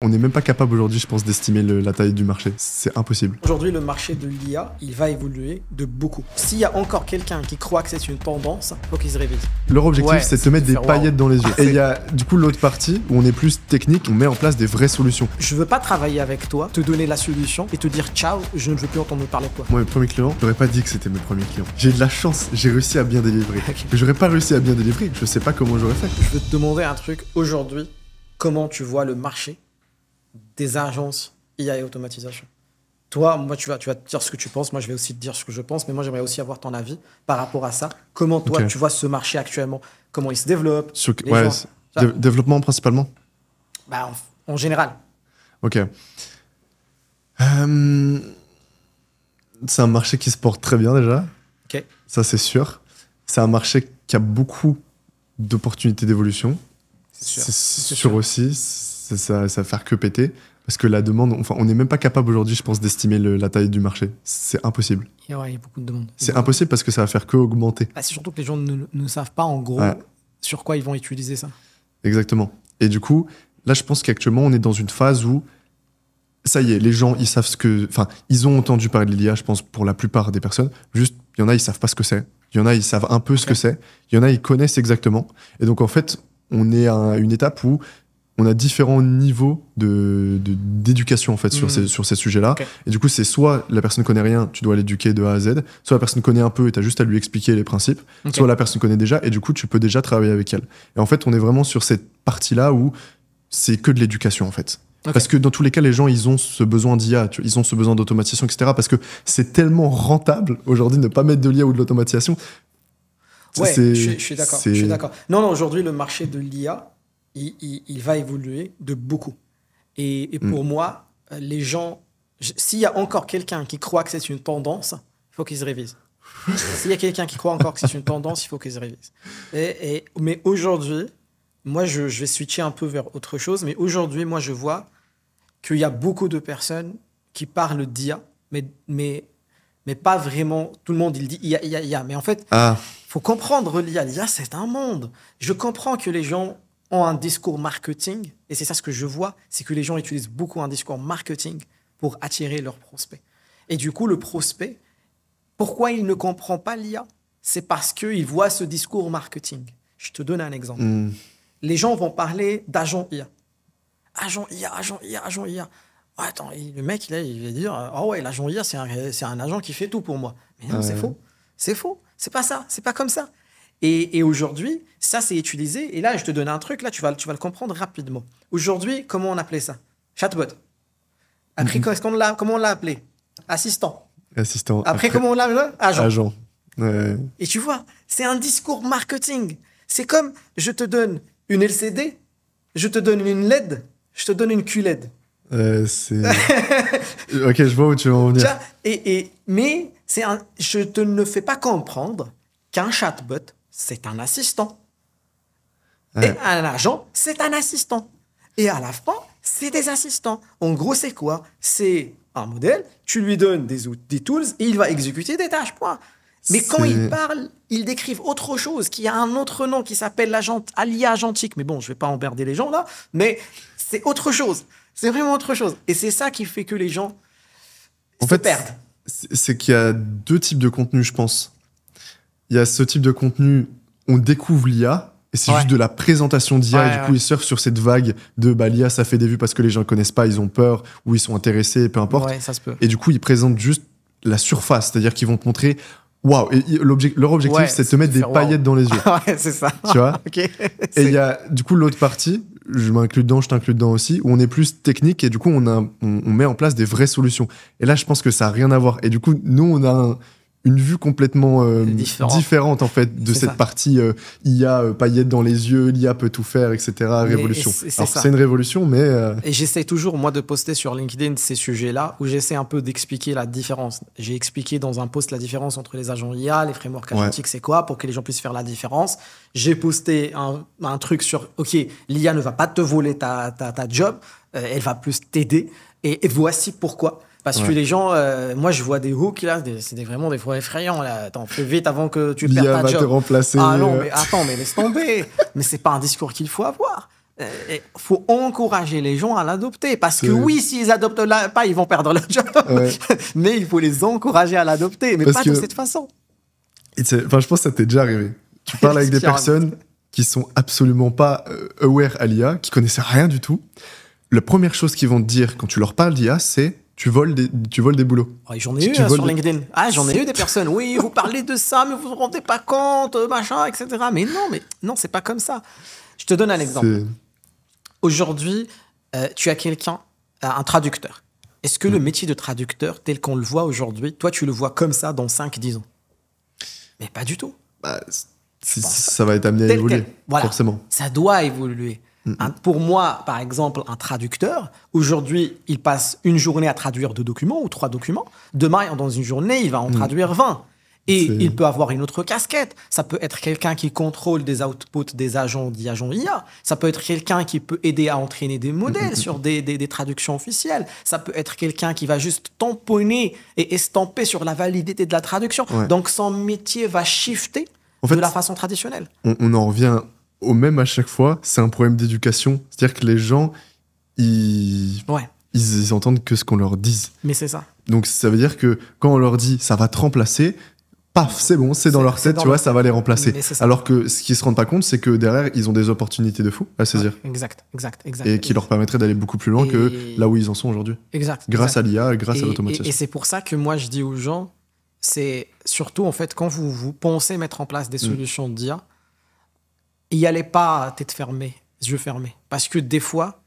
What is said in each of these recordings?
On n'est même pas capable aujourd'hui, je pense, d'estimer la taille du marché. C'est impossible. Aujourd'hui, le marché de l'IA, il va évoluer de beaucoup. S'il y a encore quelqu'un qui croit que c'est une tendance, il faut qu'il se révise. Leur objectif, c'est de te mettre des paillettes dans les yeux. Et il y a du coup l'autre partie où on est plus technique, on met en place des vraies solutions. Je veux pas travailler avec toi, te donner la solution et te dire ciao, je ne veux plus entendre parler de toi. Moi, mes premiers clients, j'aurais pas dit que c'était mes premiers clients. J'ai de la chance, j'ai réussi à bien délivrer. Okay. Mais j'aurais pas réussi à bien délivrer, je sais pas comment j'aurais fait. Je veux te demander un truc aujourd'hui, comment tu vois le marché des agences IA et automatisation. Toi, moi, tu vas te dire ce que tu penses. Moi, je vais aussi te dire ce que je pense. Mais moi, j'aimerais aussi avoir ton avis par rapport à ça. Comment, toi, tu vois ce marché actuellement? Comment il se développe? Développement principalement? Bah, en général. Ok. C'est un marché qui se porte très bien déjà. Ok. Ça, c'est sûr. C'est un marché qui a beaucoup d'opportunités d'évolution. C'est sûr aussi. Ça va faire que péter. Parce que la demande, enfin, on n'est même pas capable aujourd'hui, je pense, d'estimer la taille du marché. C'est impossible. Il y a beaucoup de demandes. C'est impossible parce que ça va faire que augmenter. C'est surtout que les gens ne savent pas, en gros, sur quoi ils vont utiliser ça. Exactement. Et du coup, là, je pense qu'actuellement, on est dans une phase où, ça y est, les gens, ils savent ce que... Enfin, ils ont entendu parler de l'IA, je pense, pour la plupart des personnes. Juste, il y en a, ils savent pas ce que c'est. Il y en a, ils savent un peu ce que c'est. Il y en a, ils connaissent exactement. Et donc, en fait, on est à une étape où on a différents niveaux d'éducation en fait sur ces sujets-là. Okay. Et du coup, c'est soit la personne connaît rien, tu dois l'éduquer de A à Z, soit la personne connaît un peu et tu as juste à lui expliquer les principes, soit la personne connaît déjà et du coup, tu peux déjà travailler avec elle. Et en fait, on est vraiment sur cette partie-là où c'est que de l'éducation en fait. Okay. Parce que dans tous les cas, les gens, ils ont ce besoin d'IA, ils ont ce besoin d'automatisation, etc. Parce que c'est tellement rentable aujourd'hui de ne pas mettre de l'IA ou de l'automatisation. Ouais, je suis d'accord. Non, aujourd'hui, le marché de l'IA, il va évoluer de beaucoup. Et pour moi, les gens, s'il y a encore quelqu'un qui croit que c'est une tendance, il faut qu'il se révise. S'il y a quelqu'un qui croit encore que c'est une tendance, il faut qu'il se révise. Mais aujourd'hui, moi, je vais switcher un peu vers autre chose, mais aujourd'hui, moi, je vois qu'il y a beaucoup de personnes qui parlent d'IA, mais pas vraiment. Tout le monde, il dit IA. Mais en fait, il faut comprendre l'IA. L'IA, c'est un monde. Je comprends que les gens ont un discours marketing, et c'est ça ce que je vois, c'est que les gens utilisent beaucoup un discours marketing pour attirer leurs prospects. Et du coup, le prospect, pourquoi il ne comprend pas l'IA? C'est parce qu'il voit ce discours marketing. Je te donne un exemple. Les gens vont parler d'agent IA. Agent IA. Oh, attends, le mec, il va dire « Oh ouais, l'agent IA, c'est un agent qui fait tout pour moi. » Mais non, c'est faux. C'est faux. C'est pas ça. C'est pas comme ça. Et aujourd'hui, ça, c'est utilisé. Et là, je te donne un truc, là, tu vas le comprendre rapidement. Aujourd'hui, comment on appelait ça? Chatbot. Après, comment on l'a appelé? Assistant. Après, comment on l'a appelé? Agent. Et tu vois, c'est un discours marketing. C'est comme, je te donne une LCD, je te donne une LED, je te donne une QLED. Ok, je vois où tu veux en venir. Mais je te ne fais pas comprendre qu'un chatbot, c'est un assistant. Et un agent, c'est un assistant. Et à la fin, c'est des assistants. En gros, c'est quoi? C'est un modèle, tu lui donnes des tools et il va exécuter des tâches, point. Mais quand il parle, il décrive autre chose, qui a un autre nom, qui s'appelle l'IA agentique. Mais bon, je ne vais pas emmerder les gens là, mais c'est autre chose. C'est vraiment autre chose. Et c'est ça qui fait que les gens se perdent. C'est qu'il y a deux types de contenus, je pense. Il y a ce type de contenu, on découvre l'IA, et c'est juste de la présentation d'IA, et du coup, ils surfent sur cette vague de l'IA, ça fait des vues parce que les gens ne connaissent pas, ils ont peur, ou ils sont intéressés, peu importe. Ouais, ça se peut. Et du coup, ils présentent juste la surface, c'est-à-dire qu'ils vont te montrer waouh, et leur objectif, c'est de te mettre des paillettes dans les yeux. Ouais, c'est ça. Tu vois? Okay. Et il y a, du coup, l'autre partie, je m'inclus dedans, je t'inclus dedans aussi, où on est plus technique, et du coup, on met en place des vraies solutions. Et là, je pense que ça n'a rien à voir. Et du coup, nous, on a une vue complètement différente en fait de cette partie IA, paillettes dans les yeux, l'IA peut tout faire, etc. Révolution. C'est une révolution, mais... Et j'essaie toujours, moi, de poster sur LinkedIn ces sujets-là, où j'essaie un peu d'expliquer la différence. J'ai expliqué dans un post la différence entre les agents IA, les frameworks agentiques, c'est quoi, pour que les gens puissent faire la différence. J'ai posté un truc sur, OK, l'IA ne va pas te voler ta job, elle va plus t'aider, et voici pourquoi. Parce que les gens, moi je vois des hooks là, c'est vraiment des fois effrayants là. Attends, fais vite avant que tu perdes ta job. L'IA va te remplacer. Ah non, mais attends, mais laisse tomber. Mais c'est pas un discours qu'il faut avoir. faut encourager les gens à l'adopter. Parce que oui, s'ils adoptent pas, ils vont perdre leur job. Ouais. Mais il faut les encourager à l'adopter, mais parce pas de cette façon. Je pense que ça t'est déjà arrivé. Tu parles avec des personnes qui sont absolument pas aware à l'IA, qui connaissent rien du tout. La première chose qu'ils vont te dire quand tu leur parles d'IA, c'est tu voles des boulots. J'en ai eu sur LinkedIn. J'en ai eu des personnes. Oui, vous parlez de ça, mais vous vous rendez pas compte, machin, etc. Mais non, c'est pas comme ça. Je te donne un exemple. Aujourd'hui, tu as quelqu'un, un traducteur. Est-ce que le métier de traducteur, tel qu'on le voit aujourd'hui, toi, tu le vois comme ça dans 5-10 ans? Mais pas du tout. Ça va être amené à évoluer, forcément. Ça doit évoluer. Pour moi, par exemple, un traducteur, aujourd'hui, il passe une journée à traduire 2 documents ou 3 documents. Demain, dans une journée, il va en traduire 20. Et il peut avoir une autre casquette. Ça peut être quelqu'un qui contrôle des outputs des agents IA. Ça peut être quelqu'un qui peut aider à entraîner des modèles sur des traductions officielles. Ça peut être quelqu'un qui va juste tamponner et estamper sur la validité de la traduction. Ouais. Donc, son métier va shifter de la façon traditionnelle. On en revient au même à chaque fois. C'est un problème d'éducation. C'est-à-dire que les gens, ils entendent que ce qu'on leur dise. Mais c'est ça. Donc, ça veut dire que quand on leur dit « ça va te remplacer », paf, c'est bon, c'est dans leur tête, tu vois, ça va les remplacer. Alors que ce qu'ils se rendent pas compte, c'est que derrière, ils ont des opportunités de fou à saisir. Exact. Et qui leur permettraient d'aller beaucoup plus loin que là où ils en sont aujourd'hui. Grâce à l'IA, grâce à l'automatisation. Et c'est pour ça que moi, je dis aux gens, c'est surtout, en fait, quand vous pensez mettre en place des solutions d'IA, y allez pas tête fermée, yeux fermés. Parce que des fois,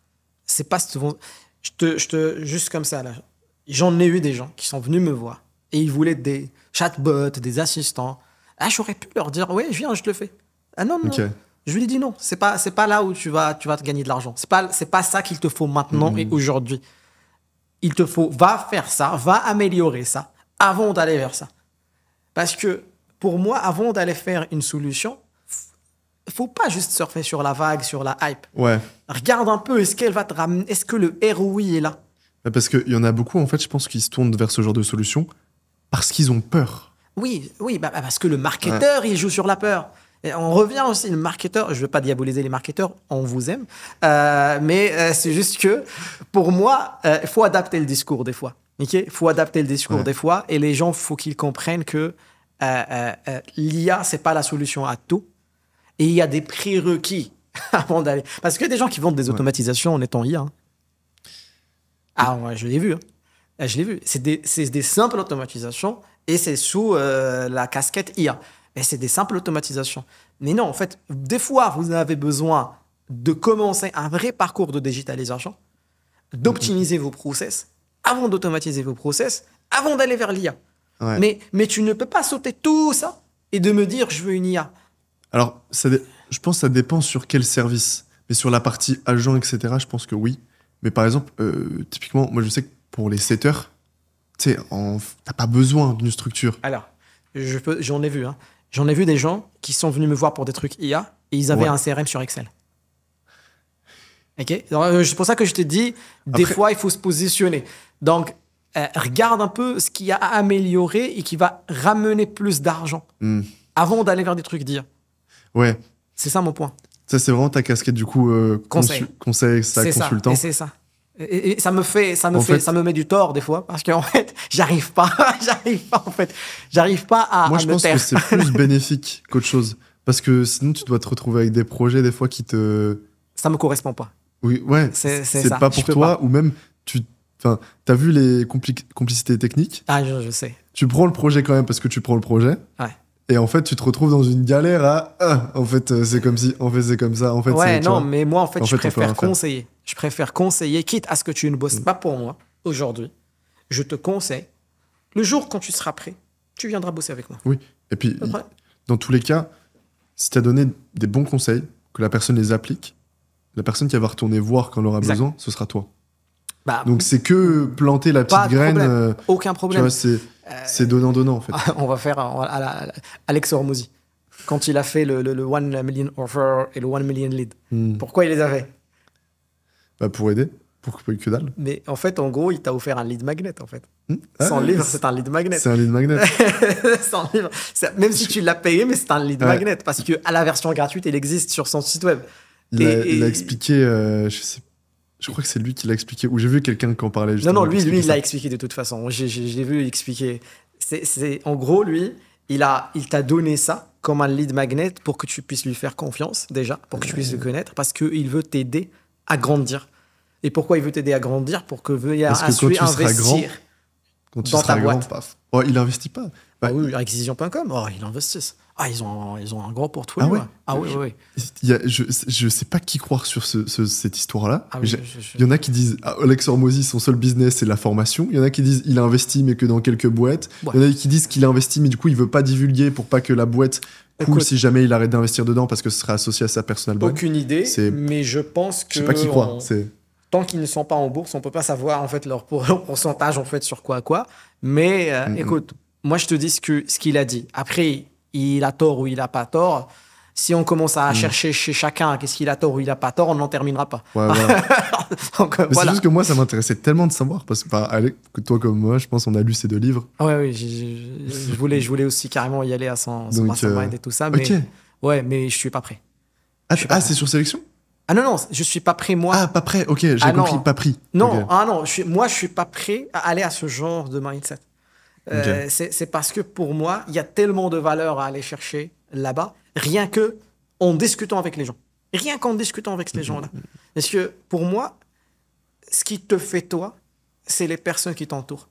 c'est pas souvent... Juste comme ça, là. J'en ai eu des gens qui sont venus me voir et ils voulaient des chatbots, des assistants. J'aurais pu leur dire, oui, viens, je te le fais. Non. Je lui ai dit non, c'est pas là où tu vas te gagner de l'argent. C'est pas ça qu'il te faut maintenant et aujourd'hui. Il te faut, va faire ça, va améliorer ça avant d'aller vers ça. Parce que pour moi, avant d'aller faire une solution, faut pas juste surfer sur la vague, sur la hype. Ouais. Regarde un peu, est-ce qu'elle va te ramener, est-ce que le ROI est là? Parce qu'il y en a beaucoup, en fait, je pense, qui se tournent vers ce genre de solution parce qu'ils ont peur. Oui, parce que le marketeur, il joue sur la peur. Et on revient aussi, le marketeur, je ne veux pas diaboliser les marketeurs, on vous aime, mais c'est juste que, pour moi, il faut adapter le discours des fois. Il faut adapter le discours des fois, et les gens, il faut qu'ils comprennent que l'IA, ce n'est pas la solution à tout, et il y a des prérequis avant d'aller... Parce qu'il y a des gens qui vendent des automatisations en étant IA. Moi, je l'ai vu. Je l'ai vu. C'est des simples automatisations et c'est sous la casquette IA. Et c'est des simples automatisations. Mais non, en fait, des fois, vous avez besoin de commencer un vrai parcours de digitalisation, d'optimiser vos process, avant d'automatiser vos process, avant d'aller vers l'IA. Ouais. Mais tu ne peux pas sauter tout ça et de me dire « je veux une IA ». Alors, je pense que ça dépend sur quel service. Mais sur la partie agent, etc., je pense que oui. Mais par exemple, typiquement, moi je sais que pour les setters, tu sais, t'as pas besoin d'une structure. Alors, j'en ai vu. J'en ai vu des gens qui sont venus me voir pour des trucs IA et ils avaient un CRM sur Excel. Ok. C'est pour ça que je te dis, des fois, il faut se positionner. Donc, regarde un peu ce qu'il y a à améliorer et qui va ramener plus d'argent avant d'aller vers des trucs d'IA. Ouais. C'est ça mon point. Ça, c'est vraiment ta casquette, du coup, conseil, consultant. C'est ça. Et ça me met du tort, des fois, parce qu'en fait, j'arrive pas à moi, je pense que c'est plus bénéfique qu'autre chose. Parce que sinon, tu dois te retrouver avec des projets, des fois, qui te... Ça me correspond pas. Oui, ouais. C'est pas pour toi, ou même, t'as vu les complicités techniques. Je sais. Tu prends le projet quand même parce que tu prends le projet. Ouais. Et en fait, tu te retrouves dans une galère en fait, c'est comme si, en fait, c'est comme ça. En fait, mais moi, en fait, je préfère conseiller. Je préfère conseiller, quitte à ce que tu ne bosses pas pour moi aujourd'hui. Je te conseille. Le jour quand tu seras prêt, tu viendras bosser avec moi. Oui. Et puis, dans tous les cas, si tu as donné des bons conseils, que la personne les applique, la personne qui va retourner voir quand elle aura besoin, ce sera toi. Donc, c'est que planter la petite graine. Aucun problème. Tu vois, c'est donnant-donnant, en fait. On va faire Alex Hormozy. Quand il a fait le 1 million offer et le 1 million lead. Pourquoi il les a fait? Pour aider. Pour que dalle. Mais en fait, en gros, il t'a offert un lead magnet, en fait. Son livre, c'est un lead magnet. C'est un lead magnet. Son livre, même si tu l'as payé, mais c'est un lead magnet. Parce qu'à la version gratuite, il existe sur son site web. Il a expliqué, je crois que c'est lui qui l'a expliqué, ou j'ai vu quelqu'un qui en parlait. Non, lui, il l'a expliqué de toute façon. J'ai vu expliquer. En gros, lui, il t'a donné ça comme un lead magnet pour que tu puisses lui faire confiance, déjà, pour que tu puisses le connaître, parce qu'il veut t'aider à grandir. Et pourquoi il veut t'aider à grandir? Pour que veuille investir quand tu dans seras ta grand, boîte. paf. Oh, il investit pas. Ah oui, Acquisition.com, ils investissent. Ils ont un gros portfolio. Oui. Je sais pas qui croire sur cette histoire-là. Oui, il y en a qui disent Alex Hormozy, son seul business, c'est la formation. Il y en a qui disent il a investi, mais que dans quelques boîtes. Ouais. Il y en a qui disent qu'il a investi, mais du coup, il veut pas divulguer pour pas que la boîte coule si jamais il arrête d'investir dedans parce que ce sera associé à sa personal brand. Aucune idée, mais je pense que. Je sais pas qui croire. Tant qu'ils ne sont pas en bourse, on peut pas savoir en fait leur pourcentage en fait sur quoi. Mais écoute, moi je te dis ce qu'il a dit. Après, il a tort ou il a pas tort. Si on commence à chercher chez chacun qu'est-ce qu'il a tort ou il a pas tort, on n'en terminera pas. Ouais. Donc, mais c'est juste que moi, ça m'intéressait tellement de savoir parce que toi comme moi, je pense, on a lu ces 2 livres. Oui, je voulais aussi carrément y aller à son mastermind et tout ça, mais mais je suis pas prêt. C'est sur sélection? Ah non, je suis pas prêt, moi. Ah, pas prêt, ok, j'ai compris, pas pris. Non, okay. Moi, je suis pas prêt à aller à ce genre de mindset. C'est parce que pour moi, il y a tellement de valeur à aller chercher là-bas, rien qu'en discutant avec les gens. Rien qu'en discutant avec ces gens-là. Parce que pour moi, ce qui te fait toi, c'est les personnes qui t'entourent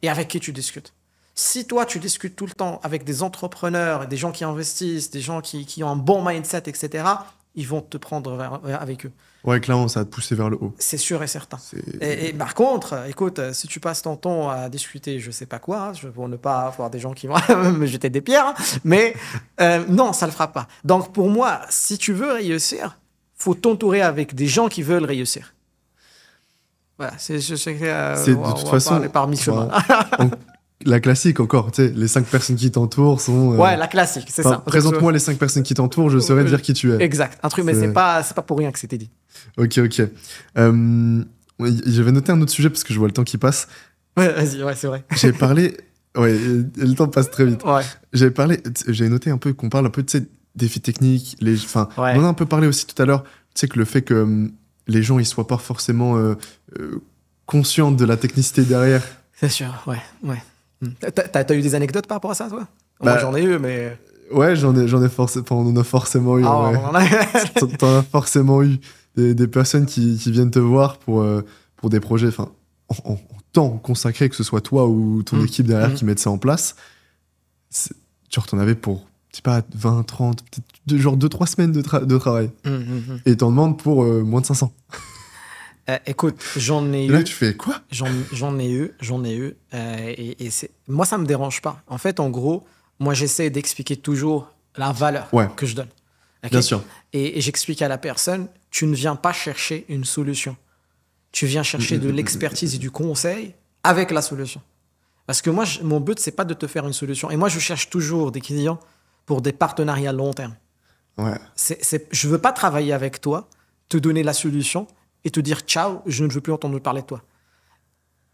et avec qui tu discutes. Si toi, tu discutes tout le temps avec des entrepreneurs, des gens qui investissent, des gens qui ont un bon mindset, etc., ils vont te prendre avec eux. Ouais, clairement, ça va te pousser vers le haut. C'est sûr et certain. Et par contre, écoute, si tu passes ton temps à discuter je sais pas quoi, pour ne pas avoir des gens qui vont me jeter des pierres, mais non, ça le fera pas. Donc pour moi, si tu veux réussir, faut t'entourer avec des gens qui veulent réussir. Voilà, c'est de toute façon par mi-chemin. La classique encore, tu sais, les 5 personnes qui t'entourent sont... Ouais, la classique, c'est ça. Présente-moi les 5 personnes qui t'entourent, je saurais dire qui tu es. Exact, un truc, mais c'est pas pour rien que c'était dit. Ok. J'avais noté un autre sujet parce que je vois le temps qui passe. Ouais, vas-y, c'est vrai. J'avais parlé... Ouais, le temps passe très vite. Ouais. J'avais noté un peu qu'on parle un peu, tu sais, défis techniques. On en a un peu parlé aussi tout à l'heure. Tu sais que le fait que les gens, ils soient pas forcément conscients de la technicité derrière. C'est sûr, ouais. T'as eu des anecdotes par rapport à ça, toi? Moi, j'en ai eu, mais... Ouais, j'en ai forcément... On en a forcément eu. T'en as forcément eu des personnes qui viennent te voir pour des projets, en temps consacré, que ce soit toi ou ton équipe derrière qui mettent ça en place. Genre, t'en avais pour, je sais pas, 20, 30, peut-être genre 2-3 semaines de travail. Et t'en demandes pour moins de 500. Écoute, j'en ai eu. Là, tu fais quoi? J'en ai eu. Et moi, ça me dérange pas. En fait, en gros, moi, j'essaie d'expliquer toujours la valeur que je donne. Okay? Bien sûr. Et j'explique à la personne, tu ne viens pas chercher une solution. Tu viens chercher de l'expertise et du conseil avec la solution. Parce que moi, mon but, c'est pas de te faire une solution. Et moi, je cherche toujours des clients pour des partenariats long terme. Ouais. Je veux pas travailler avec toi, te donner la solution et te dire ciao, je ne veux plus entendre parler de toi.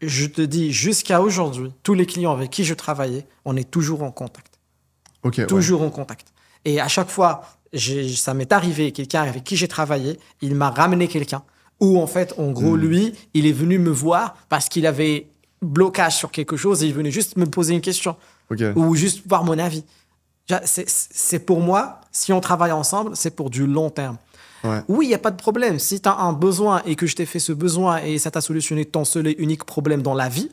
Je te dis, jusqu'à aujourd'hui, tous les clients avec qui je travaillais, on est toujours en contact. Toujours en contact. Et à chaque fois, ça m'est arrivé, quelqu'un avec qui j'ai travaillé, il m'a ramené quelqu'un où, en fait, en gros, lui, il est venu me voir parce qu'il avait blocage sur quelque chose et il venait juste me poser une question ou juste voir mon avis. C'est pour moi, si on travaille ensemble, c'est pour du long terme. Ouais. Oui, il n'y a pas de problème. Si tu as un besoin et que je t'ai fait ce besoin et ça t'a solutionné ton seul et unique problème dans la vie,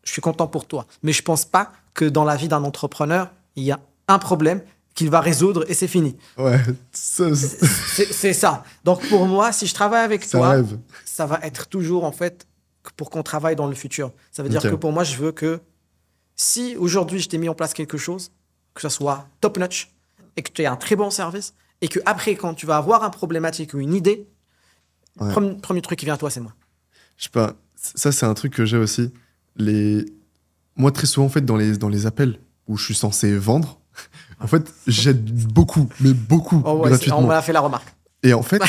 je suis content pour toi. Mais je ne pense pas que dans la vie d'un entrepreneur, il y a un problème qu'il va résoudre et c'est fini. Ouais, c'est ça. Donc pour moi, si je travaille avec toi, ça va être toujours en fait pour qu'on travaille dans le futur. Ça veut dire que pour moi, je veux que si aujourd'hui je t'ai mis en place quelque chose, que ça soit top notch et que tu aies un très bon service, et que après, quand tu vas avoir un problématique ou une idée, premier truc qui vient à toi, c'est moi. Je sais pas, ça c'est un truc que j'ai aussi. Moi, très souvent, en fait, dans les appels où je suis censé vendre, en fait, j'aide beaucoup, mais beaucoup, gratuitement. On m'a fait la remarque. Et en fait,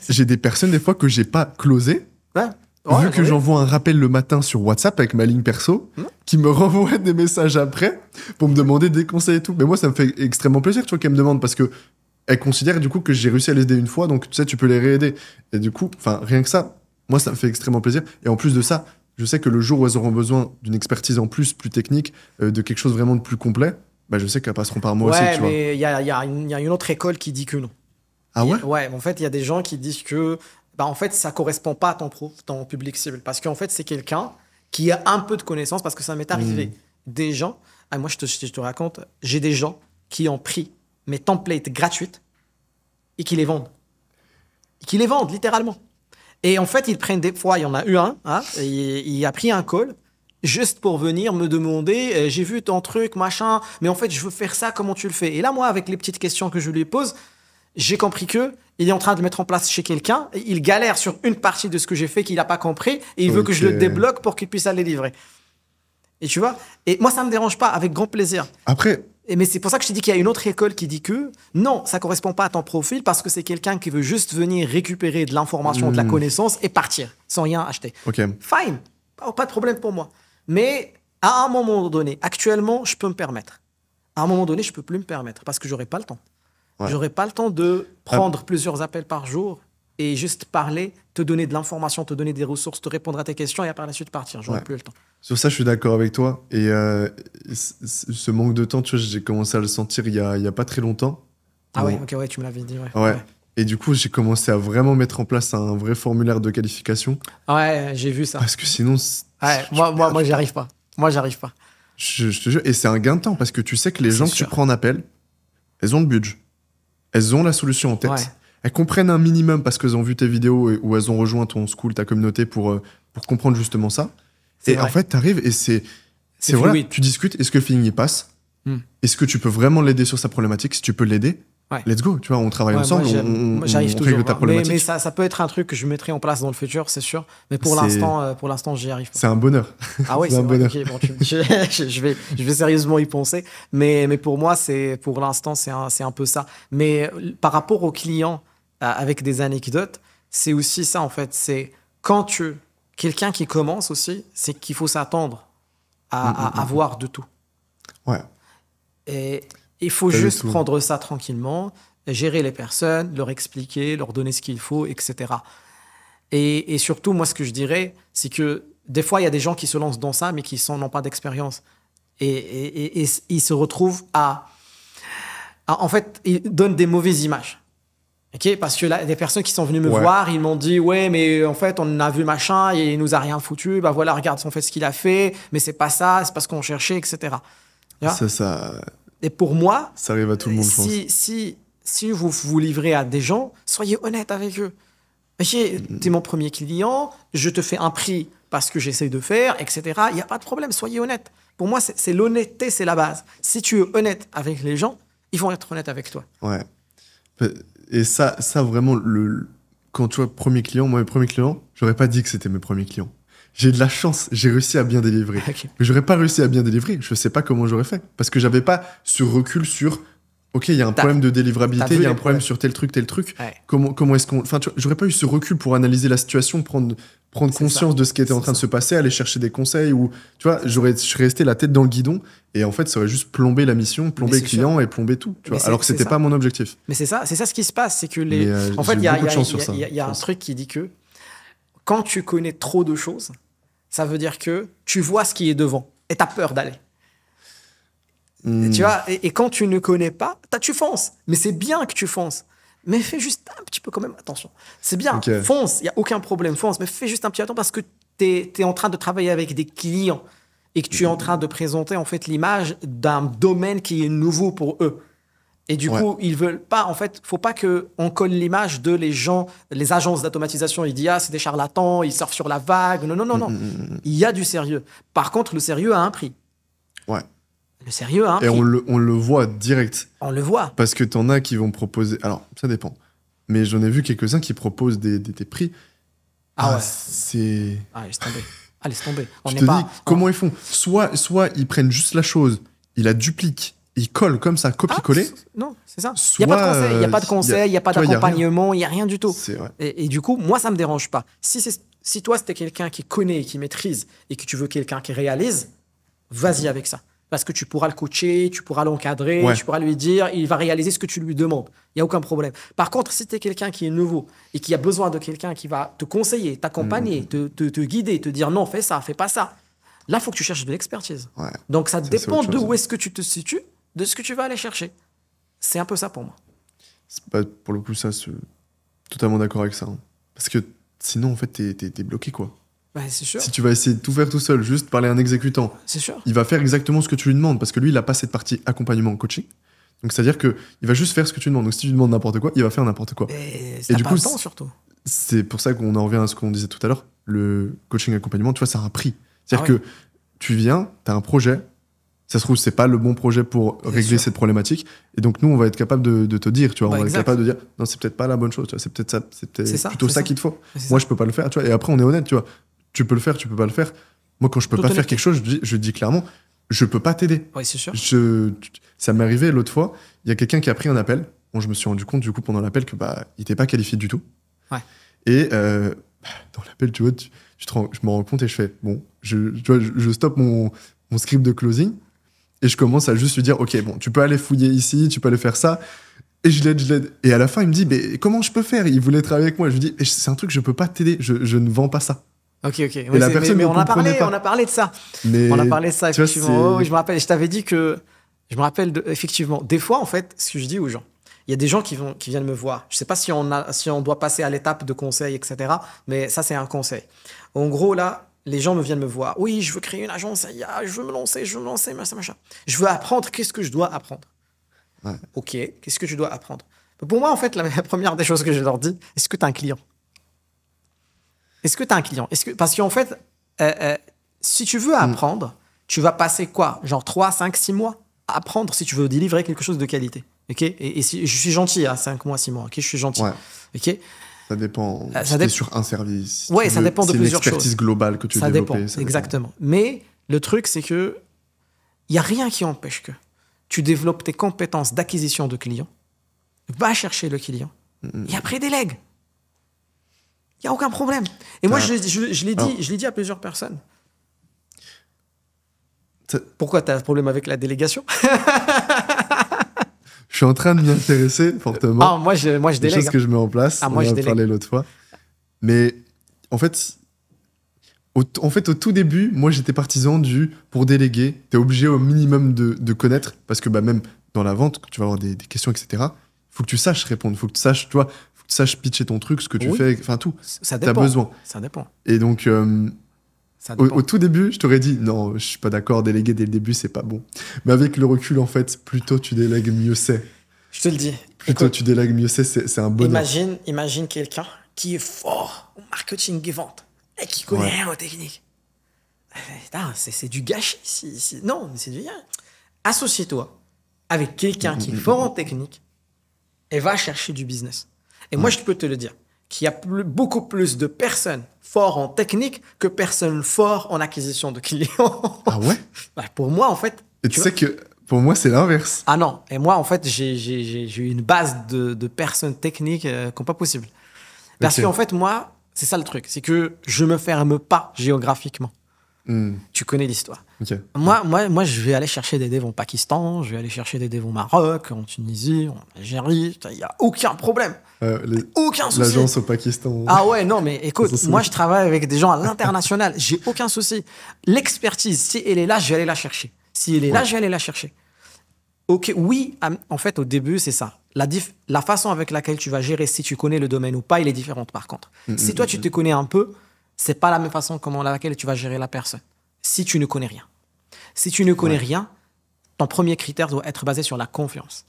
j'ai des personnes, des fois, que j'ai pas closé. Vu que j'envoie un rappel le matin sur WhatsApp avec ma ligne perso, qui me renvoie des messages après pour me demander des conseils et tout. Mais moi, ça me fait extrêmement plaisir, tu vois, qu'elle me demande parce que elles considèrent du coup que j'ai réussi à les aider une fois, donc tu sais, tu peux les réaider. Et du coup, rien que ça, moi, ça me fait extrêmement plaisir. Et en plus de ça, je sais que le jour où elles auront besoin d'une expertise en plus technique, de quelque chose vraiment de plus complet, bah, je sais qu'elles passeront par moi aussi. Ouais, mais il y a une autre école qui dit que non. Ah ouais? Ouais, en fait, il y a des gens qui disent que en fait, ça correspond pas à ton public cible. Parce qu'en fait, c'est quelqu'un qui a un peu de connaissances, parce que ça m'est arrivé. Des gens, moi, je te raconte, j'ai des gens qui ont pris mes templates gratuites et qui les vendent. Littéralement. Et en fait, ils prennent des fois, il y en a eu un, il a pris un call juste pour venir me demander, j'ai vu ton truc, machin, mais en fait, je veux faire ça, comment tu le fais? Et là, moi, avec les petites questions que je lui pose, j'ai compris que il est en train de le mettre en place chez quelqu'un, il galère sur une partie de ce que j'ai fait qu'il n'a pas compris, et il veut que je le débloque pour qu'il puisse aller livrer. Et tu vois? Et moi, ça ne me dérange pas, avec grand plaisir. Après... Mais c'est pour ça que je te dis qu'il y a une autre école qui dit que non, ça ne correspond pas à ton profil parce que c'est quelqu'un qui veut juste venir récupérer de l'information, de la connaissance et partir sans rien acheter. Okay. Fine, pas de problème pour moi. Mais à un moment donné, actuellement, je peux me permettre. À un moment donné, je ne peux plus me permettre parce que je n'aurai pas le temps. Ouais. Je n'aurai pas le temps de prendre plusieurs appels par jour et juste parler, te donner de l'information, te donner des ressources, te répondre à tes questions et par la suite partir. Je n'aurai plus le temps. Sur ça, je suis d'accord avec toi. Et ce manque de temps, tu vois, j'ai commencé à le sentir il y a pas très longtemps. Ah ouais, ok, ouais, tu me l'avais dit. Ouais. Et du coup, j'ai commencé à vraiment mettre en place un vrai formulaire de qualification. Ouais, j'ai vu ça. Parce que sinon... Moi, j'y arrive pas. Je te jure. Et c'est un gain de temps parce que tu sais que les gens que tu prends en appel, elles ont le budget. Elles ont la solution en tête. Ouais. Elles comprennent un minimum parce qu'elles ont vu tes vidéos ou elles ont rejoint ton school, ta communauté pour comprendre justement ça. Et en fait, tu arrives et c'est voilà, tu discutes, est-ce que le feeling y passe? Est-ce que tu peux vraiment l'aider sur sa problématique? Si tu peux l'aider, let's go, tu vois, on travaille ensemble, on règle ta problématique. Mais ça peut être un truc que je mettrai en place dans le futur, c'est sûr. Mais pour l'instant, j'y arrive pas. C'est un bonheur. Ah oui, c'est un bonheur. Okay, bon, je vais sérieusement y penser. Mais pour moi, pour l'instant, c'est un peu ça. Mais par rapport aux clients avec des anecdotes, c'est aussi ça en fait. C'est quand quelqu'un qui commence aussi, c'est qu'il faut s'attendre à avoir de tout. Ouais. Et il faut juste prendre ça tranquillement, gérer les personnes, leur expliquer, leur donner ce qu'il faut, etc. Et surtout, moi, ce que je dirais, c'est que des fois, il y a des gens qui se lancent dans ça, mais qui n'ont pas d'expérience. Et ils se retrouvent en fait, ils donnent des mauvaises images. Okay, parce que là, des personnes qui sont venues me voir, ils m'ont dit ouais, mais en fait, on a vu machin et il nous a rien foutu. Bah voilà, regarde, on fait ce qu'il a fait, mais c'est pas ça, c'est pas ce qu'on cherchait, etc. Ça. Et pour moi, ça arrive à tout le monde, je pense. Si vous vous livrez à des gens, soyez honnête avec eux. Okay, t'es mon premier client, je te fais un prix parce que j'essaye de faire, etc. Il n'y a pas de problème, soyez honnête. Pour moi, c'est l'honnêteté, c'est la base. Si tu es honnête avec les gens, ils vont être honnêtes avec toi. Ouais. Et ça vraiment, quand tu vois premier client, moi, mes premiers clients, j'aurais pas dit que c'était mes premiers clients. J'ai de la chance, j'ai réussi à bien délivrer. Okay. Mais j'aurais pas réussi à bien délivrer, je sais pas comment j'aurais fait. Parce que j'avais pas ce recul sur, ok, il y a un problème de délivrabilité, il y a un problème sur tel truc. Ouais. Comment est-ce qu'on... Enfin, tu vois, j'aurais pas eu ce recul pour analyser la situation, prendre conscience de ce qui était en train de se passer, aller chercher des conseils, ou, tu vois, je serais resté la tête dans le guidon, et en fait, ça aurait juste plombé la mission, plombé le client et plombé tout, tu vois, alors que c'était pas mon objectif. Mais c'est ça ce qui se passe, c'est que en fait, il y a un truc qui dit que quand tu connais trop de choses, ça veut dire que tu vois ce qui est devant et tu as peur d'aller. Tu vois, et quand tu ne connais pas, tu fonces. Mais c'est bien que tu fonces. Mais fais juste un petit peu quand même attention. C'est bien, fonce, il n'y a aucun problème, fonce. Mais fais juste un petit attention parce que tu es en train de travailler avec des clients et que tu es en train de présenter en fait l'image d'un domaine qui est nouveau pour eux. Et du coup, ils veulent pas, en fait, faut pas qu'on colle l'image de les agences d'automatisation. Ils disent, c'est des charlatans, ils surfent sur la vague. Non. Il y a du sérieux. Par contre, le sérieux a un prix. Ouais. Le sérieux a un prix. Et on le voit direct. On le voit. Parce que t'en as qui vont proposer, alors, ça dépend. Mais j'en ai vu quelques-uns qui proposent des prix. Ah ouais. C'est... laisse tomber. Je te dis, comment ils font? Soit ils prennent juste la chose, ils la dupliquent, ils collent comme ça, copier-coller. Non, c'est ça. Il n'y a pas de conseil, il n'y a pas d'accompagnement, il n'y a rien du tout. Et du coup, moi, ça ne me dérange pas. Si toi, c'était quelqu'un qui connaît, qui maîtrise et que tu veux quelqu'un qui réalise, vas-y avec ça. parce que tu pourras le coacher, tu pourras l'encadrer, tu pourras lui dire, il va réaliser ce que tu lui demandes. Il n'y a aucun problème. Par contre, si tu es quelqu'un qui est nouveau et qui a besoin de quelqu'un qui va te conseiller, t'accompagner, te guider, te dire non, fais ça, fais pas ça, là, il faut que tu cherches de l'expertise. Donc, ça dépend de où est-ce que tu te situes, de ce que tu vas aller chercher. C'est un peu ça pour moi. C'est pas, pour le coup, ça, je suis totalement d'accord avec ça. Hein. Parce que sinon, en fait, t'es bloqué, quoi. C'est sûr. Si tu vas essayer de tout faire tout seul, juste parler à un exécutant, c'est sûr. Il va faire exactement ce que tu lui demandes, parce que lui, il n'a pas cette partie accompagnement coaching. Donc, c'est-à-dire qu'il va juste faire ce que tu demandes. Donc, si tu lui demandes n'importe quoi, il va faire n'importe quoi. Et du coup, temps, surtout. C'est pour ça qu'on en revient à ce qu'on disait tout à l'heure. Le coaching accompagnement, tu vois, ça a un prix. C'est-à-dire que tu viens, tu as un projet, ça se trouve, c'est pas le bon projet pour régler cette problématique. Et donc, nous, on va être capable de te dire, tu vois, on va être capable de dire, non, c'est peut-être pas la bonne chose, tu vois, c'est peut-être ça, plutôt ça qu'il te faut. Moi, je peux pas le faire, tu vois. Et après, on est honnête, tu vois. Tu peux le faire, tu peux pas le faire. Moi, quand je peux pas faire quelque chose, je dis clairement, je peux pas t'aider. Oui, c'est sûr. Ça m'est arrivé l'autre fois, il y a quelqu'un qui a pris un appel. Bon, je me suis rendu compte, du coup, pendant l'appel, que il était pas qualifié du tout. Ouais. Et dans l'appel, tu vois, je me rends compte et je fais, bon, je stoppe mon script de closing et je commence à juste lui dire, ok, bon, tu peux aller fouiller ici, tu peux aller faire ça. Et je l'aide. Et à la fin, il me dit, mais comment je peux faire ? Il voulait travailler avec moi. Je lui dis, c'est un truc, je peux pas t'aider, je ne vends pas ça. Ok. Et la personne mais on a parlé de ça. On a parlé de ça, effectivement. Je me rappelle, je t'avais dit que. Je me rappelle, effectivement. Des fois, en fait, ce que je dis aux gens, il y a des gens qui viennent me voir. Je ne sais pas si on doit passer à l'étape de conseil, etc. Mais ça, c'est un conseil. En gros, là, les gens viennent me voir. Oui, je veux créer une agence, je veux me lancer, machin. Je veux apprendre. Qu'est-ce que je dois apprendre ? Ouais. Ok, qu'est-ce que tu dois apprendre ? Pour moi, en fait, la première des choses que je leur dis, est-ce que tu as un client ? Est-ce que tu as un client ? Parce qu'en fait, si tu veux apprendre, tu vas passer quoi ? Genre 3, 5, 6 mois à apprendre si tu veux délivrer quelque chose de qualité. Okay ? Et si, je suis gentil à 5 mois, 6 mois. Okay ? Je suis gentil. Ouais. Okay ? Ça dépend. Si tu es sur un service. Oui, ça dépend de plusieurs choses. C'est l'expertise globale que tu veux développer. Ça dépend, exactement. Mais le truc, c'est que il n'y a rien qui empêche que tu développes tes compétences d'acquisition de clients, va chercher le client et après délègue. Il n'y a aucun problème. Et moi, je l'ai dit à plusieurs personnes. Pourquoi tu as un problème avec la délégation ? Je suis en train de m'y intéresser fortement. Moi, je délègue. Des choses que je mets en place. On en a parlé l'autre fois. Mais en fait, au tout début, moi, j'étais partisan pour déléguer, tu es obligé au minimum de connaître. Parce que même dans la vente, quand tu vas avoir des questions, etc., il faut que tu saches répondre. Il faut que tu saches, tu vois, pitcher ton truc, ce que tu fais, enfin tout. Ça dépend. Tu as besoin. Ça dépend. Et donc, au tout début, je t'aurais dit, non, je suis pas d'accord, déléguer dès le début, c'est pas bon. Mais avec le recul, en fait, plus tôt tu délègues, mieux c'est. Je te le dis. Plus tôt tu délègues, mieux c'est un bonheur. Imagine quelqu'un qui est fort au marketing et vente et qui connaît rien aux techniques. C'est du gâchis. Non, c'est du rien. Associe-toi avec quelqu'un qui est fort en technique et va chercher du business. Et moi, je peux te le dire, qu'il y a beaucoup plus de personnes fortes en technique que personnes fortes en acquisition de clients. Ah ouais ? Pour moi, en fait... Et tu sais que pour moi, c'est l'inverse. Ah non. Et moi, en fait, j'ai eu une base de personnes techniques qui n'est pas possible. Parce qu'en fait, moi, c'est ça le truc. C'est que je ne me ferme pas géographiquement. Tu connais l'histoire. Okay. Moi, je vais aller chercher des devs en Pakistan, je vais aller chercher des devs au Maroc, en Tunisie, en Algérie. Il n'y a aucun problème. Aucun souci. L'agence au Pakistan. Ah ouais, non, mais écoute, moi, je travaille avec des gens à l'international. J'ai aucun souci. L'expertise, si elle est là, je vais aller la chercher. Si elle est là, je vais aller la chercher. Ok, oui, en fait, au début, c'est ça. La façon avec laquelle tu vas gérer si tu connais le domaine ou pas, il est différente par contre. Si toi, tu te connais un peu, c'est pas la même façon comment laquelle tu vas gérer la personne. Si tu ne connais rien. Si tu ne connais rien, ton premier critère doit être basé sur la confiance.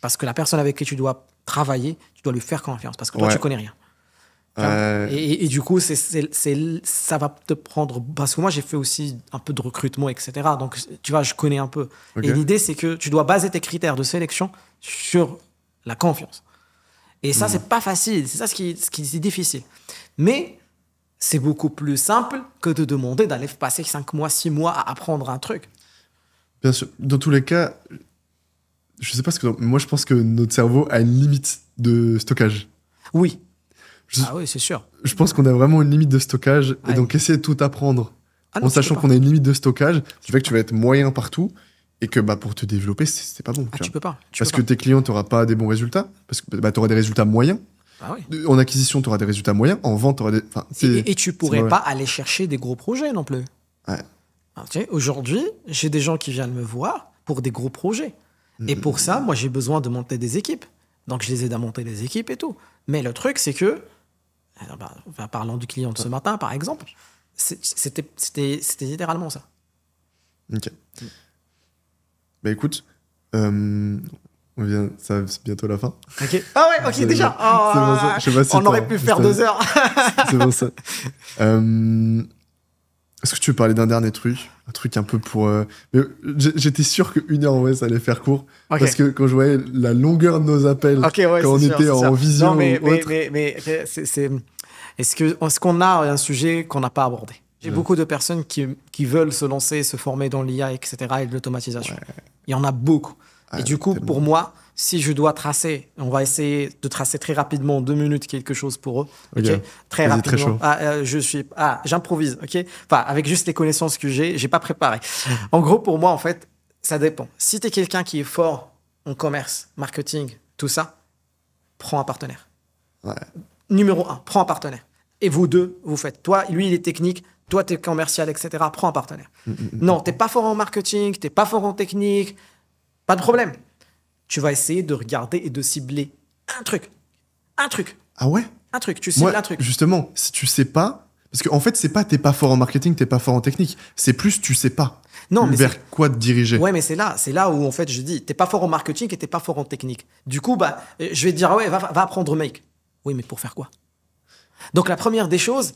Parce que la personne avec qui tu dois travailler, tu dois lui faire confiance. Parce que toi, tu connais rien. Et du coup, ça va te prendre... Parce que moi, j'ai fait aussi un peu de recrutement, etc. Donc, tu vois, je connais un peu. Okay. Et l'idée, c'est que tu dois baser tes critères de sélection sur la confiance. Et ça, c'est pas facile. C'est ça ce qui est difficile. Mais c'est beaucoup plus simple que de demander d'aller passer 5 mois, 6 mois à apprendre un truc. Bien sûr. Dans tous les cas, je sais pas ce que... Moi, je pense que notre cerveau a une limite de stockage. Oui. Oui, c'est sûr. Je pense qu'on a vraiment une limite de stockage. Et donc, essayer de tout apprendre en sachant qu'on a une limite de stockage, qui fait que tu vas être moyen partout et que pour te développer, c'est pas bon. Tu peux pas. Parce que tes clients, tu n'auras pas des bons résultats, parce que tu auras des résultats moyens. Ah oui. En acquisition, tu auras des résultats moyens. En vente, tu auras des. Et tu pourrais pas aller chercher des gros projets non plus. Ouais. Alors, aujourd'hui, j'ai des gens qui viennent me voir pour des gros projets. Et pour ça, moi, j'ai besoin de monter des équipes. Donc, je les aide à monter des équipes et tout. Mais le truc, c'est que, parlant du client de ce matin, par exemple, c'était littéralement ça. Ok. Écoute, c'est bientôt la fin. Ok. Ah ouais, ok, déjà. C'est bon ça. Je sais pas si on aurait pu faire 2 heures. C'est bon ça. Est-ce que tu veux parler d'un dernier truc? Un truc un peu pour... J'étais sûr qu'une heure, en vrai, ça allait faire court. Okay. Parce que quand je voyais la longueur de nos appels, quand on était en vision... Non, mais est-ce qu'on a un sujet qu'on n'a pas abordé? J'ai beaucoup de personnes qui veulent se lancer, se former dans l'IA, etc. et de l'automatisation. Ouais. Il y en a beaucoup. Et du coup, pour moi, si je dois tracer, on va essayer de tracer très rapidement, 2 minutes, quelque chose pour eux. Okay. Très rapidement. J'improvise. Okay, enfin, avec juste les connaissances que j'ai pas préparé. En gros, pour moi, en fait, ça dépend. Si tu es quelqu'un qui est fort en commerce, marketing, tout ça, prends un partenaire. Ouais. Numéro 1, prends un partenaire. Et vous deux, vous faites. Toi, lui, il est technique. Toi, tu es commercial, etc. Prends un partenaire. Non, tu n'es pas fort en marketing, tu n'es pas fort en technique. Pas de problème. Tu vas essayer de regarder et de cibler un truc. Un truc. Ah ouais? Un truc. Tu cibles un truc. Justement, si tu sais pas... Parce qu'en fait, c'est pas t'es pas fort en marketing, t'es pas fort en technique. C'est plus tu sais pas vers quoi te diriger. Ouais, mais c'est là où, en fait, je dis, t'es pas fort en marketing et t'es pas fort en technique. Du coup, je vais te dire, va apprendre Make. Oui, mais pour faire quoi? Donc, la première des choses,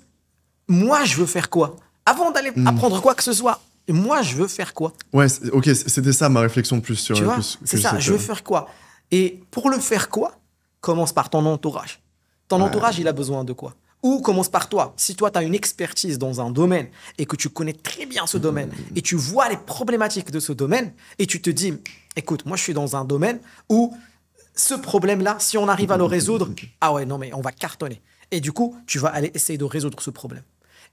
moi, je veux faire quoi? Avant d'aller apprendre quoi que ce soit, moi, je veux faire quoi? Ouais, ok, c'était ça ma réflexion plus sur... Tu vois, c'est ça, je veux faire quoi? Et pour le faire quoi, commence par ton entourage. Ton entourage, il a besoin de quoi? Ou commence par toi. Si toi, tu as une expertise dans un domaine et que tu connais très bien ce domaine et tu vois les problématiques de ce domaine et tu te dis, écoute, moi, je suis dans un domaine où ce problème-là, si on arrive à le résoudre, ah ouais, non, mais on va cartonner. Et du coup, tu vas aller essayer de résoudre ce problème.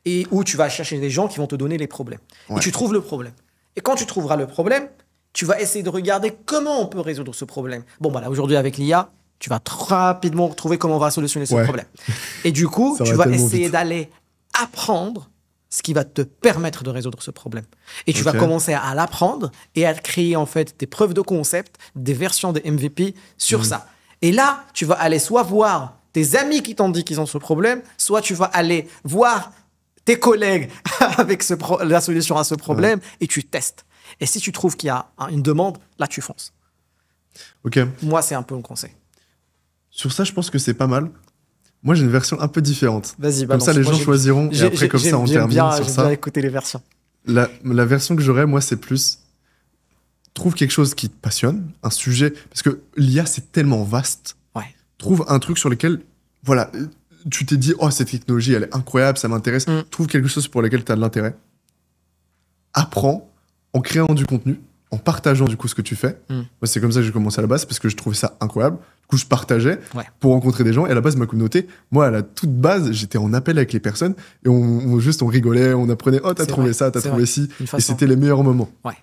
Et où tu vas chercher des gens qui vont te donner les problèmes. Ouais. Et tu trouves le problème. Et quand tu trouveras le problème, tu vas essayer de regarder comment on peut résoudre ce problème. Bon, là, aujourd'hui, avec l'IA, tu vas rapidement trouver comment on va solutionner ce problème. Et du coup, tu vas essayer d'aller apprendre ce qui va te permettre de résoudre ce problème. Et tu vas commencer à l'apprendre et à créer, en fait, des preuves de concept, des versions de MVP sur ça. Et là, tu vas aller soit voir tes amis qui t'ont dit qu'ils ont ce problème, soit tu vas aller voir tes collègues avec la solution à ce problème et tu testes. Et si tu trouves qu'il y a une demande, là, tu fonces. Ok. Moi, c'est un peu mon conseil. Sur ça, je pense que c'est pas mal. Moi, j'ai une version un peu différente. Vas-y, comme ça, les gens choisiront et après, comme ça, on termine sur ça. J'aime bien écouter les versions. La version que j'aurais, moi, c'est plus... Trouve quelque chose qui te passionne, un sujet... Parce que l'IA, c'est tellement vaste. Ouais. Trouve un truc sur lequel... Voilà... Tu t'es dit, oh, cette technologie, elle est incroyable, ça m'intéresse. Trouve quelque chose pour lequel tu as de l'intérêt. Apprends en créant du contenu, en partageant du coup ce que tu fais. Moi, c'est comme ça que j'ai commencé à la base, parce que je trouvais ça incroyable. Du coup, je partageais pour rencontrer des gens. Et à la base, ma communauté, moi, à la toute base, j'étais en appel avec les personnes et on rigolait, on apprenait, oh, t'as trouvé ça, t'as trouvé ci. Et c'était les meilleurs moments. Ouais.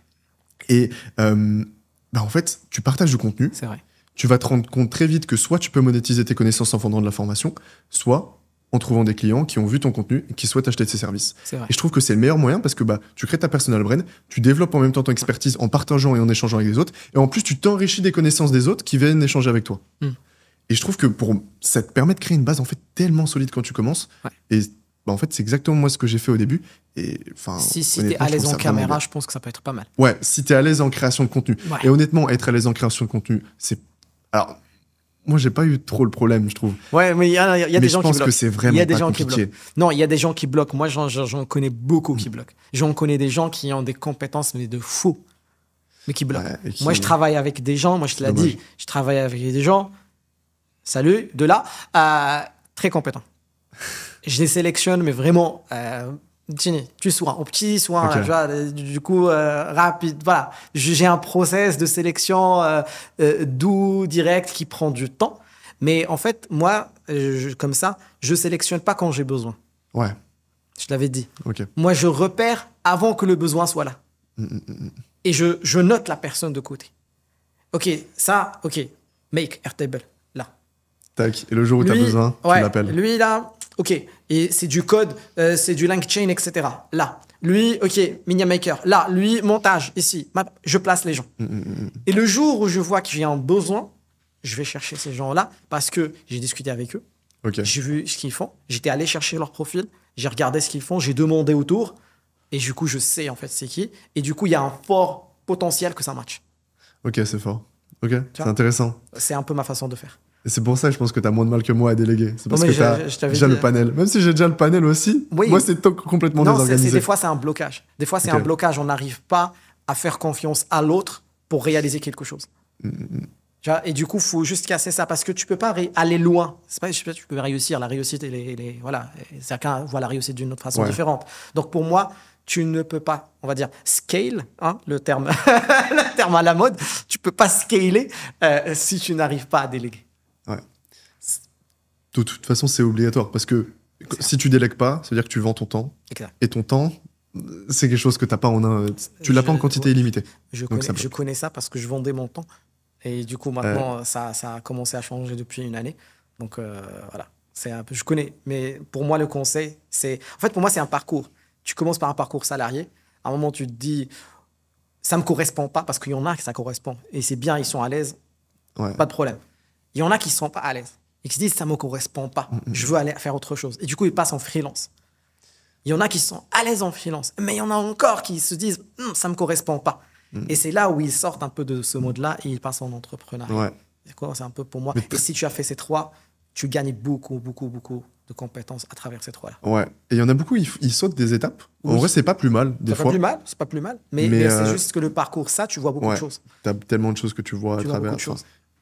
Et en fait, tu partages du contenu. C'est vrai. Tu vas te rendre compte très vite que soit tu peux monétiser tes connaissances en vendant de la formation, soit en trouvant des clients qui ont vu ton contenu et qui souhaitent acheter de ses services. Et je trouve que c'est le meilleur moyen parce que tu crées ta personal brand, tu développes en même temps ton expertise en partageant et en échangeant avec les autres, et en plus tu t'enrichis des connaissances des autres qui viennent échanger avec toi. Et je trouve que ça te permet de créer une base en fait tellement solide quand tu commences. Et en fait, c'est exactement moi ce que j'ai fait au début. Et si t'es à l'aise en caméra, je pense que ça peut être pas mal. Ouais, si t'es à l'aise en création de contenu. Et honnêtement, être à l'aise en création de contenu, c'est... Alors, moi, j'ai pas eu trop le problème, je trouve. Ouais, mais il y a des gens qui bloquent. Je pense que c'est vraiment pas compliqué. Non, il y a des gens qui bloquent. Moi, j'en connais beaucoup qui bloquent. J'en connais des gens qui ont des compétences, mais de fous, mais qui bloquent. Moi, je travaille avec des gens, moi, je te l'ai dit, je travaille avec des gens, salut, de là, très compétents. Je les sélectionne, mais vraiment... tu sois au petit soin, tu vois, du coup rapide, voilà. J'ai un process de sélection doux, direct, qui prend du temps, mais en fait moi comme ça, je sélectionne pas quand j'ai besoin. Ouais. Je l'avais dit. Okay. Moi je repère avant que le besoin soit là. Et je note la personne de côté. OK, ça, OK. Make Airtable, là. Tac. Et le jour où tu as besoin, tu l'appelles. Lui, là, OK. Et c'est du code, c'est du LangChain, etc. Là. Lui, OK, MediaMaker. Là, lui, montage, ici. Je place les gens. Et le jour où je vois que j'ai un besoin, je vais chercher ces gens-là parce que j'ai discuté avec eux. Okay. J'ai vu ce qu'ils font. J'étais allé chercher leur profil. J'ai regardé ce qu'ils font. J'ai demandé autour. Et du coup, je sais en fait c'est qui. Et du coup, il y a un fort potentiel que ça matche. Ok, c'est fort. Ok, c'est intéressant. C'est un peu ma façon de faire. Et c'est pour ça que je pense que tu as moins de mal que moi à déléguer. C'est parce que tu as déjà le panel. Même si j'ai déjà le panel aussi, moi, c'est complètement désorganisé. Des fois, c'est un blocage. Des fois, c'est un blocage. On n'arrive pas à faire confiance à l'autre pour réaliser quelque chose. Et du coup, il faut juste casser ça parce que tu ne peux pas aller loin. C'est pas, tu peux réussir. La réussite, voilà. Chacun voit la réussite d'une autre façon différente. Donc, pour moi, tu ne peux pas, on va dire, scale, hein, le terme à la mode. Tu ne peux pas scaler si tu n'arrives pas à déléguer. Ouais. De toute façon, c'est obligatoire parce que si tu délègues pas, ça veut dire que tu vends ton temps. Exact. Et ton temps, c'est quelque chose que tu n'as pas tu l'as pas en quantité illimitée. Je connais ça parce que je vendais mon temps. Et du coup, maintenant, ça a commencé à changer depuis une année. Donc, voilà. Je connais. Mais pour moi, le conseil, c'est... En fait, pour moi, c'est un parcours. Tu commences par un parcours salarié. À un moment, tu te dis, ça ne me correspond pas parce qu'il y en a qui ça correspond. Et c'est bien, ils sont à l'aise. Pas de problème. Il y en a qui ne sont pas à l'aise. Et qui se disent, ça ne me correspond pas. Je veux aller faire autre chose. Et du coup, ils passent en freelance. Il y en a qui sont à l'aise en freelance. Mais il y en a encore qui se disent, ça ne me correspond pas. Et c'est là où ils sortent un peu de ce mode-là et ils passent en entrepreneuriat. C'est un peu pour moi. Et si tu as fait ces trois, tu gagnes beaucoup, beaucoup, beaucoup de compétences à travers ces trois-là. Ouais. Et il y en a beaucoup, ils sautent des étapes. En vrai, c'est pas plus mal, des fois. C'est pas plus mal. Mais c'est juste que le parcours, ça, tu vois beaucoup de choses. Tu as tellement de choses que tu vois à travers.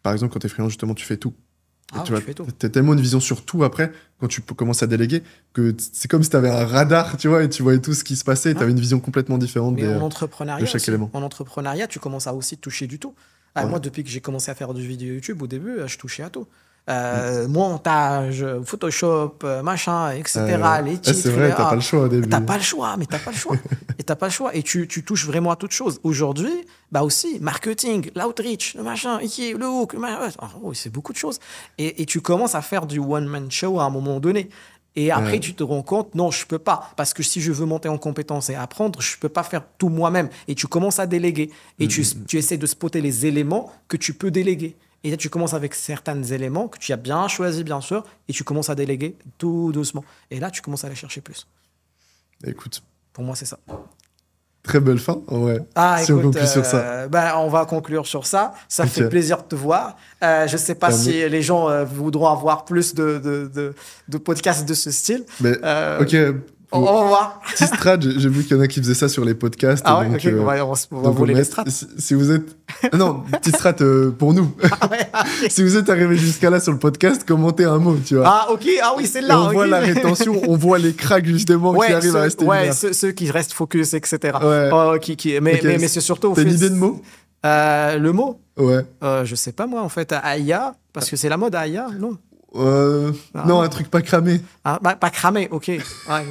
Par exemple, quand tu es freelance, justement, tu fais tout. Tu as tellement une vision sur tout après, quand tu commences à déléguer, que c'est comme si tu avais un radar, tu vois, et tu voyais tout ce qui se passait, et tu avais une vision complètement différente de chaque élément. En entrepreneuriat, tu commences à aussi toucher du tout. Moi, depuis que j'ai commencé à faire du vidéo YouTube, au début, je touchais à tout. Montage, Photoshop, machin, etc. Les titres. C'est vrai, t'as pas le choix au début. T'as pas le choix, mais t'as pas le choix. Et t'as pas le choix. Et tu touches vraiment à toute chose. Aujourd'hui, aussi, marketing, l'outreach, le machin, le hook, c'est beaucoup de choses. Et tu commences à faire du one-man show à un moment donné. Et après, tu te rends compte, non, je peux pas. Parce que si je veux monter en compétence et apprendre, je peux pas faire tout moi-même. Et tu commences à déléguer. Et tu essaies de spotter les éléments que tu peux déléguer. Et là, tu commences avec certains éléments que tu as bien choisis, bien sûr, et tu commences à déléguer tout doucement. Et là, tu commences à aller chercher plus. Écoute. Pour moi, c'est ça. Très belle fin, ouais. Si on conclut sur ça. On va conclure sur ça. Ça fait plaisir de te voir. Je ne sais pas si les gens voudront avoir plus de podcasts de ce style. Mais, ok. On va voir. Petit strat, j'ai vu qu'il y en a qui faisaient ça sur les podcasts. Ah ouais, donc, on va voler les strats. Si vous êtes... Non, petit strat pour nous. Si vous êtes arrivé jusqu'à là sur le podcast, commentez un mot, tu vois. Ah ok, oui, c'est là. On voit la rétention, on voit les cracks justement qui arrivent à rester lunaires. Ceux qui restent focus, etc. Mais c'est surtout... T'as une idée de mot? Le mot? Ouais. Je sais pas moi, en fait, Aya, parce que c'est la mode Aya, non? Non, un truc pas cramé. Pas cramé, ok.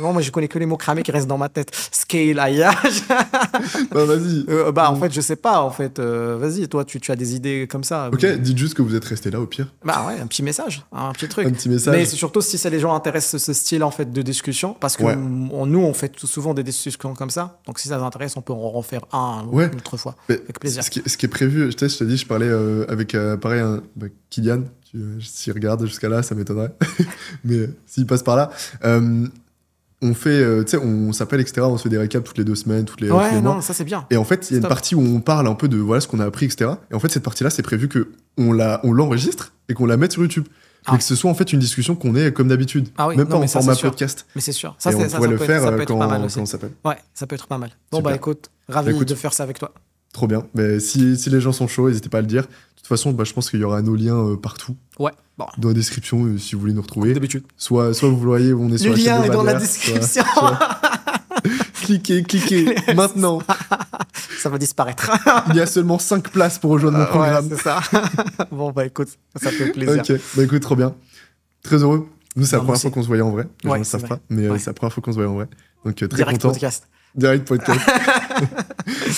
Moi, je connais que les mots cramés qui restent dans ma tête. Scale, aillage. Vas-y. En fait, je sais pas. En fait, vas-y, toi, tu as des idées comme ça. Ok, dites juste que vous êtes resté là, au pire. Un petit message, un petit truc. Un petit message. Mais c'est surtout si ça les gens intéressent ce style en fait de discussion, parce que nous, on fait souvent des discussions comme ça. Donc, si ça vous intéresse, on peut en refaire une autre fois. Avec plaisir. Ce qui est prévu, je t'ai dit, je parlais avec pareil, Kylian. S'il regarde jusqu'à là, ça m'étonnerait. Mais s'il passe par là, on fait, on s'appelle, etc. On se fait des récaps toutes les 2 semaines, tous les mois. Non, ça c'est bien. Et en fait, il y a une partie où on parle un peu de voilà ce qu'on a appris, etc. Et en fait, cette partie-là, c'est prévu qu'on l'enregistre et qu'on la mette sur YouTube. Et que ce soit en fait une discussion qu'on ait comme d'habitude. Même pas en format podcast. Mais c'est sûr. Ça, on pourrait le faire quand on s'appelle. Ouais, ça peut être pas mal. Bon, écoute, ravi de faire ça avec toi. Trop bien. Mais si les gens sont chauds, n'hésitez pas à le dire. De toute façon, je pense qu'il y aura nos liens partout. Ouais. Dans la description, si vous voulez nous retrouver. D'habitude. Soit vous le voyez, on est sur le lien est dans la description. Cliquez maintenant. Ça va disparaître. Il y a seulement 5 places pour rejoindre mon programme. C'est ça. Bon, écoute, ça fait plaisir. Ok, écoute, trop bien. Très heureux. Nous, c'est la première fois qu'on se voyait en vrai. Les gens ne savent pas, mais c'est la première fois qu'on se voyait en vrai. Donc, très Direct content. Podcast. Direct podcast.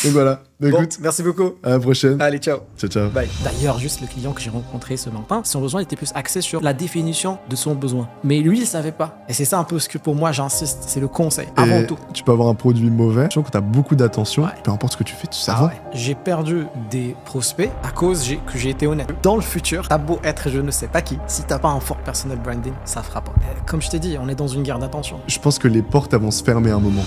Donc voilà. Donc, Bon, écoute, merci beaucoup. à la prochaine. Allez, ciao. Ciao, ciao. Bye. D'ailleurs, juste le client que j'ai rencontré ce matin, son besoin était plus axé sur la définition de son besoin. Mais lui, il savait pas. Et c'est ça un peu ce que pour moi, j'insiste, c'est le conseil, avant tout. Tu peux avoir un produit mauvais, je sens que tu as beaucoup d'attention, peu importe ce que tu fais, tu sais. J'ai perdu des prospects à cause que j'ai été honnête. Dans le futur, t'as beau être je ne sais pas qui, si t'as pas un fort personal branding, ça fera pas. Comme je t'ai dit, on est dans une guerre d'attention. Je pense que les portes elles vont se fermer à un moment.